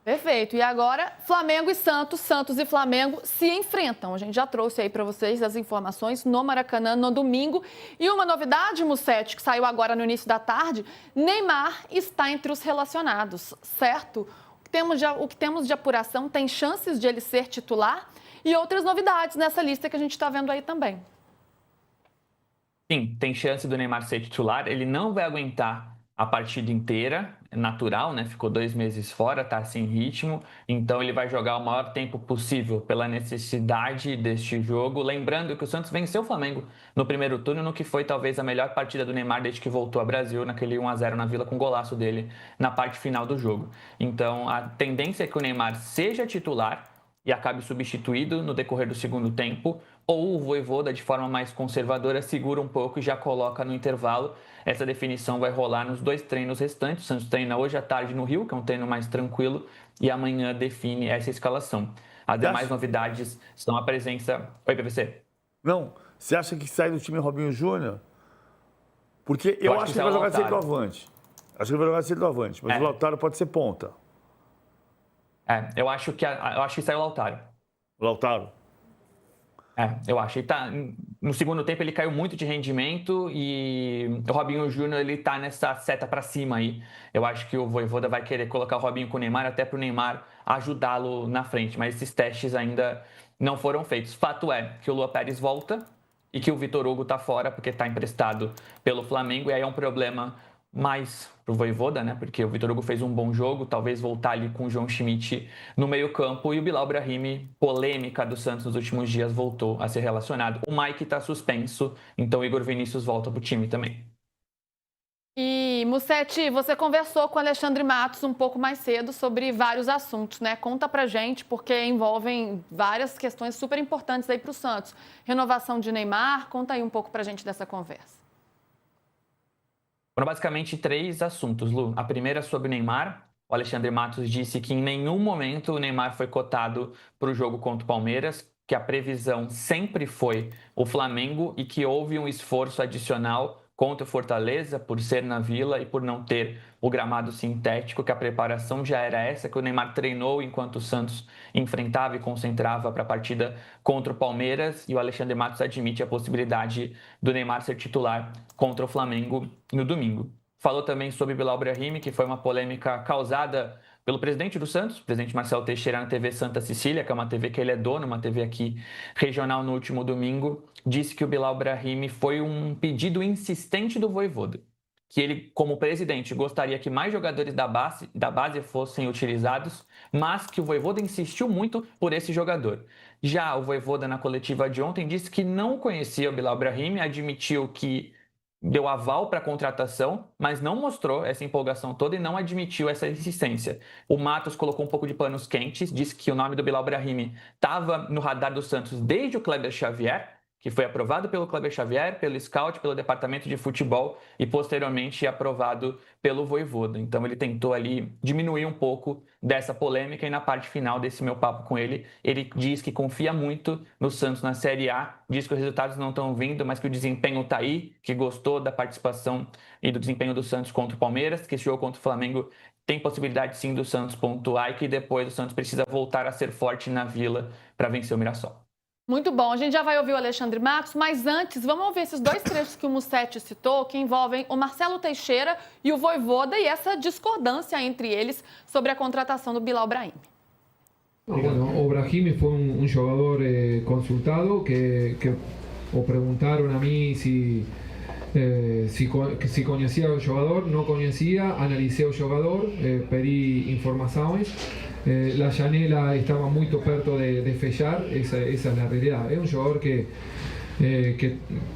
Perfeito. E agora, Flamengo e Santos, Santos e Flamengo se enfrentam. A gente já trouxe aí para vocês as informações no Maracanã no domingo. E uma novidade, Mussetti, que saiu agora no início da tarde, Neymar está entre os relacionados, certo? O que temos de apuração tem chances de ele ser titular e outras novidades nessa lista que a gente está vendo aí também. Sim, tem chance do Neymar ser titular. Ele não vai aguentar a partida inteira, é natural, né? Ficou 2 meses fora, tá sem ritmo. Então ele vai jogar o maior tempo possível pela necessidade deste jogo. Lembrando que o Santos venceu o Flamengo no primeiro turno, no que foi talvez a melhor partida do Neymar desde que voltou ao Brasil, naquele 1-0 na Vila com o golaço dele na parte final do jogo. Então a tendência é que o Neymar seja titular e acabe substituído no decorrer do segundo tempo, ou o Vojvoda, de forma mais conservadora, segura um pouco e já coloca no intervalo. Essa definição vai rolar nos 2 treinos restantes. O Santos treina hoje à tarde no Rio, que é um treino mais tranquilo, e amanhã define essa escalação. As demais novidades são a presença... Oi, PVC. Não, você acha que sai do time Robinho Júnior? Porque eu acho que ele vai jogar de centroavante. Acho que ele vai jogar de centroavante, mas o Lautaro pode ser ponta. Eu acho que saiu o Lautaro. Lautaro? Eu acho. No segundo tempo ele caiu muito de rendimento e o Robinho Júnior ele tá nessa seta para cima aí. Eu acho que o Vojvoda vai querer colocar o Robinho com o Neymar até para o Neymar ajudá-lo na frente, mas esses testes ainda não foram feitos. Fato é que o Luan Pérez volta e que o Vitor Hugo tá fora porque tá emprestado pelo Flamengo e aí é um problema mais pro Vojvoda, né? Porque o Vitor Hugo fez um bom jogo, talvez voltar ali com o João Schmidt no meio-campo e o Bilal Brahimi, polêmica do Santos nos últimos dias, voltou a ser relacionado. O Mike tá suspenso, então o Igor Vinícius volta pro time também. E, Mussetti, você conversou com o Alexandre Matos um pouco mais cedo sobre vários assuntos, né? Conta pra gente, porque envolvem várias questões super importantes aí pro Santos. Renovação de Neymar, conta aí um pouco pra gente dessa conversa. Foram basicamente 3 assuntos, Lu. A primeira sobre o Neymar. O Alexandre Matos disse que em nenhum momento o Neymar foi cotado para o jogo contra o Palmeiras, que a previsão sempre foi o Flamengo e que houve um esforço adicional contra o Fortaleza por ser na Vila e por não ter o gramado sintético, que a preparação já era essa, que o Neymar treinou enquanto o Santos enfrentava e concentrava para a partida contra o Palmeiras, e o Alexandre Matos admite a possibilidade do Neymar ser titular contra o Flamengo no domingo. Falou também sobre Bilal Brahimi, que foi uma polêmica causada pelo presidente do Santos, o presidente Marcelo Teixeira, na TV Santa Cecília, que é uma TV que ele é dono, uma TV aqui regional, no último domingo, disse que o Bilal Brahimi foi um pedido insistente do Vojvoda, que ele, como presidente, gostaria que mais jogadores da base fossem utilizados, mas que o Vojvoda insistiu muito por esse jogador. Já o Vojvoda, na coletiva de ontem, disse que não conhecia o Bilal Brahimi, admitiu que deu aval para a contratação, mas não mostrou essa empolgação toda e não admitiu essa insistência. O Matos colocou um pouco de panos quentes, disse que o nome do Bilal Brahimi estava no radar do Santos desde o Kleber Xavier, que foi aprovado pelo Kleber Xavier, pelo Scout, pelo Departamento de Futebol e posteriormente aprovado pelo Vojvoda. Então ele tentou ali diminuir um pouco dessa polêmica e na parte final desse meu papo com ele, ele diz que confia muito no Santos na Série A, diz que os resultados não estão vindo, mas que o desempenho está aí, que gostou da participação e do desempenho do Santos contra o Palmeiras, que esse jogo contra o Flamengo tem possibilidade sim do Santos pontuar e que depois o Santos precisa voltar a ser forte na Vila para vencer o Mirassol. Muito bom, a gente já vai ouvir o Alexandre Matos, mas antes, vamos ouvir esses 2 trechos que o Mussetti citou, que envolvem o Marcelo Teixeira e o Vojvoda e essa discordância entre eles sobre a contratação do Bilal Brahimi. Bueno, o Brahimi fue un jugador consultado que o preguntaron a mí si conocía al jugador, no conocía, analicé el jugador, pedí informaciones. La janela estava muito perto de fechar, essa é a realidade. É um jogador que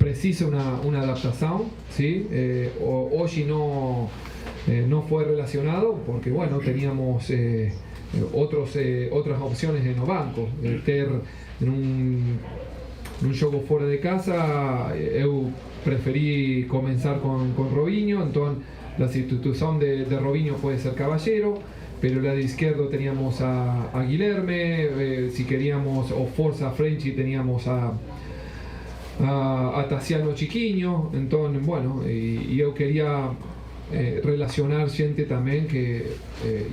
precisa uma adaptação, ¿sí? Hoje no foi relacionado porque bueno, teníamos outras opções no banco. Ter num jogo fora de casa, eu preferi começar com Robinho, então a substituição de Robinho pode ser Caballero. Pero el lado izquierdo teníamos a Guilherme, si queríamos o Forza Frenchy teníamos a Tassiano Chiquinho, entonces bueno, y yo quería relacionar gente también que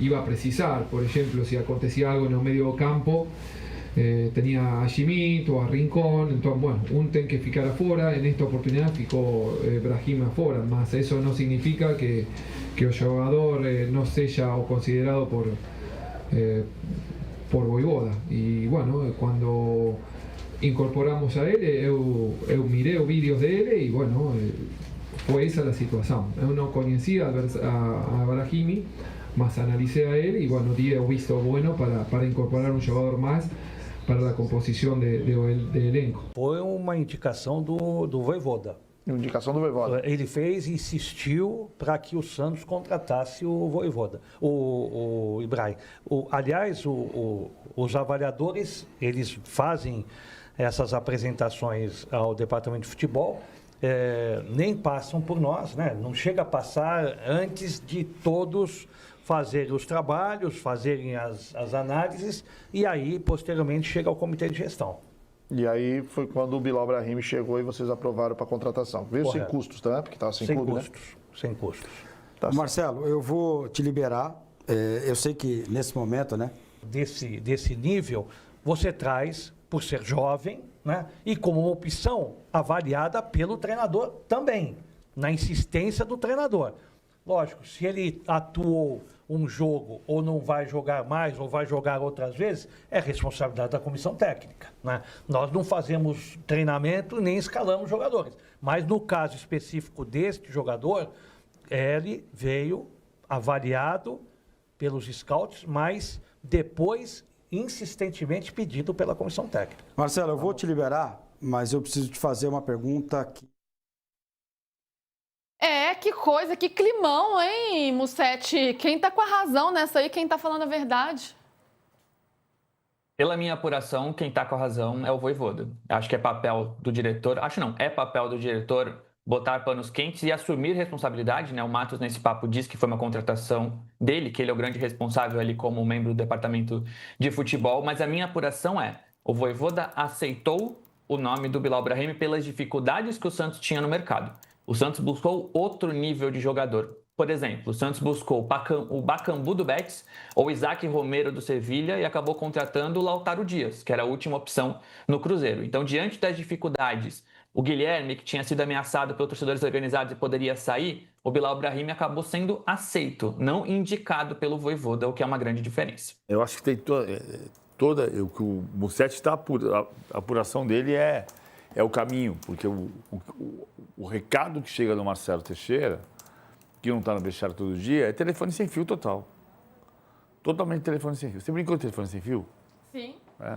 iba a precisar. Por ejemplo, si acontecía algo en el medio campo, tenía a Schmidt o a Rincón, entonces, bueno, un ten que ficar afuera. En esta oportunidad ficó Brahim afuera, mas eso no significa que el jugador no sea o considerado por Vojvoda. Y bueno, cuando incorporamos a él, eu miré vídeos de él y bueno, fue esa la situación. Eu no conocía a Brahimi, mas analicé a él y bueno, di el visto bueno para incorporar un jugador más para a composição do elenco. Foi uma indicação do Vojvoda. Indicação do Vojvoda. Ele insistiu para que o Santos contratasse o Vojvoda, o Ibrahim. Aliás, os avaliadores, eles fazem essas apresentações ao departamento de futebol, nem passam por nós, né? Não chega a passar antes de todos fazerem os trabalhos, fazerem as análises, e aí, posteriormente, chega ao comitê de gestão. E aí foi quando o Bilal Brahim chegou e vocês aprovaram para a contratação. Veio Correto. sem custos, tá? Porque estava sem clube, custos, né? Sem custos. Tá. Marcelo, eu vou te liberar. Eu sei que nesse momento, né? Desse nível, você traz, por ser jovem, né? E como uma opção avaliada pelo treinador também, na insistência do treinador. Lógico, se ele atuou um jogo ou não vai jogar mais ou vai jogar outras vezes, é responsabilidade da comissão técnica, né? Nós não fazemos treinamento nem escalamos jogadores. Mas no caso específico deste jogador, ele veio avaliado pelos scouts, mas depois insistentemente pedido pela comissão técnica. Marcelo, eu vou te liberar, mas eu preciso te fazer uma pergunta aqui. Que coisa, que climão, hein, Musetti? Quem tá com a razão nessa aí? Quem tá falando a verdade? Pela minha apuração, quem tá com a razão é o Vojvoda. Acho que é papel do diretor, é papel do diretor botar panos quentes e assumir responsabilidade, né? O Matos, nesse papo, diz que foi uma contratação dele, que ele é o grande responsável ali como membro do departamento de futebol, mas a minha apuração o Vojvoda aceitou o nome do Bilal Brahim pelas dificuldades que o Santos tinha no mercado. O Santos buscou outro nível de jogador. Por exemplo, o Santos buscou o Bakambu do Betis ou Isaac Romero do Sevilha e acabou contratando o Lautaro Dias, que era a última opção no Cruzeiro. Então, diante das dificuldades, o Guilherme, que tinha sido ameaçado pelos torcedores organizados e poderia sair, o Bilal Brahim acabou sendo aceito, não indicado pelo Vojvoda, o que é uma grande diferença. Eu acho que tem o que o Musetti está, a apuração dele é o caminho, porque o recado que chega do Marcelo Teixeira, que não está no vestiário todo dia, é telefone sem fio total. Totalmente telefone sem fio. Você brincou de telefone sem fio? Sim. É.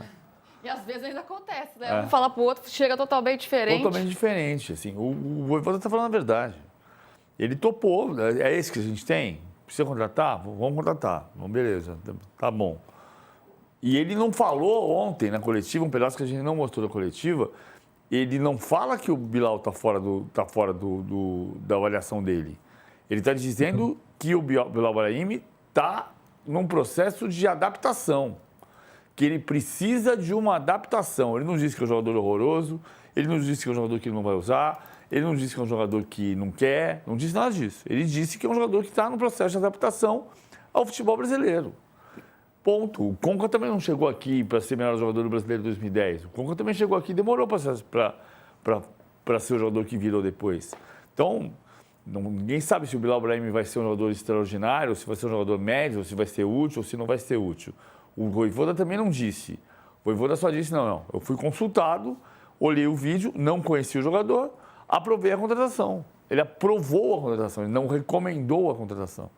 E às vezes ainda acontece, né? Um fala pro outro, chega totalmente diferente. Totalmente diferente, assim. O Vojvoda está falando a verdade. Ele topou, é esse que a gente tem? Precisa contratar? Vamos contratar. Beleza, tá bom. E ele não falou ontem na coletiva, um pedaço que a gente não mostrou na coletiva, ele não fala que o Bilal está fora da avaliação dele. Ele está dizendo que o Bilal Brahim está num processo de adaptação, que ele precisa de uma adaptação. Ele não disse que é um jogador horroroso, ele não disse que é um jogador que ele não vai usar, ele não disse que é um jogador que não quer, não disse nada disso. Ele disse que é um jogador que está no processo de adaptação ao futebol brasileiro. Ponto. O Conca também não chegou aqui para ser o melhor jogador do brasileiro de 2010. O Conca também chegou aqui e demorou para ser o jogador que virou depois. Então, ninguém sabe se o Bilal Brahim vai ser um jogador extraordinário, se vai ser um jogador médio, se vai ser útil ou se não vai ser útil. O Vojvoda também não disse. O Vojvoda só disse, não, eu fui consultado, olhei o vídeo, não conheci o jogador, aprovei a contratação. Ele aprovou a contratação, ele não recomendou a contratação.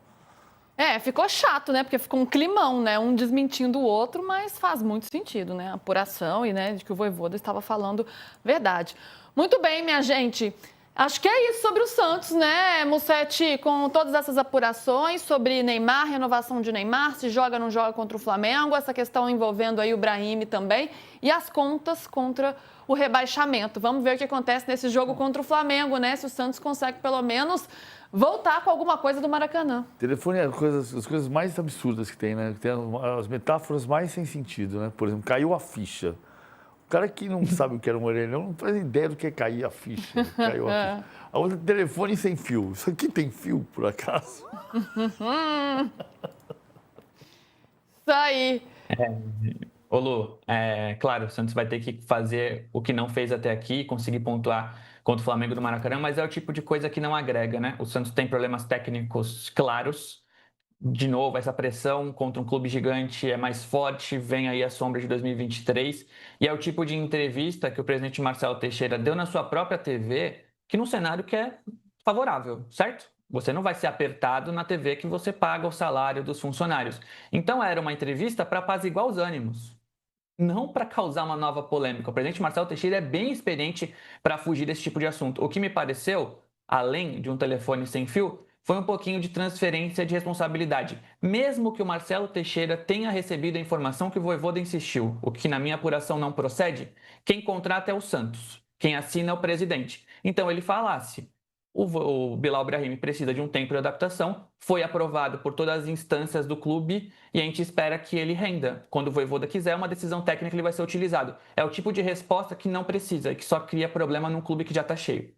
Ficou chato, né? Porque ficou um climão, né? Um desmentindo o outro, mas faz muito sentido, né? A apuração e, né, de que o Vojvoda estava falando verdade. Muito bem, minha gente. Acho que é isso sobre o Santos, né, Musetti? Com todas essas apurações sobre Neymar, renovação de Neymar, se joga ou não joga contra o Flamengo, essa questão envolvendo aí o Brahim também e as contas contra o rebaixamento. Vamos ver o que acontece nesse jogo contra o Flamengo, né? Se o Santos consegue pelo menos voltar com alguma coisa do Maracanã. Telefone é as coisas mais absurdas que tem, né? Tem as metáforas mais sem sentido, né? Por exemplo, caiu a ficha. cara que não sabe o que era um orelhão não faz ideia do que é cair a ficha. Caiu a ficha. A outra, telefone sem fio. Isso aqui tem fio, por acaso? Isso aí. Ô Lu, claro, o Santos vai ter que fazer o que não fez até aqui, conseguir pontuar contra o Flamengo do Maracanã, mas é o tipo de coisa que não agrega, né? O Santos tem problemas técnicos claros. De novo, essa pressão contra um clube gigante é mais forte, vem aí a sombra de 2023, e é o tipo de entrevista que o presidente Marcelo Teixeira deu na sua própria TV, que num cenário que é favorável, certo? Você não vai ser apertado na TV que você paga o salário dos funcionários. Então era uma entrevista para apaziguar os ânimos, não para causar uma nova polêmica. O presidente Marcelo Teixeira é bem experiente para fugir desse tipo de assunto. O que me pareceu, além de um telefone sem fio, foi um pouquinho de transferência de responsabilidade. Mesmo que o Marcelo Teixeira tenha recebido a informação que o Vojvoda insistiu, o que na minha apuração não procede, quem contrata é o Santos, quem assina é o presidente. Então ele falasse, o Bilal Brahimi precisa de um tempo de adaptação, foi aprovado por todas as instâncias do clube e a gente espera que ele renda. Quando o Vojvoda quiser, uma decisão técnica ele vai ser utilizado. É o tipo de resposta que não precisa e que só cria problema num clube que já está cheio.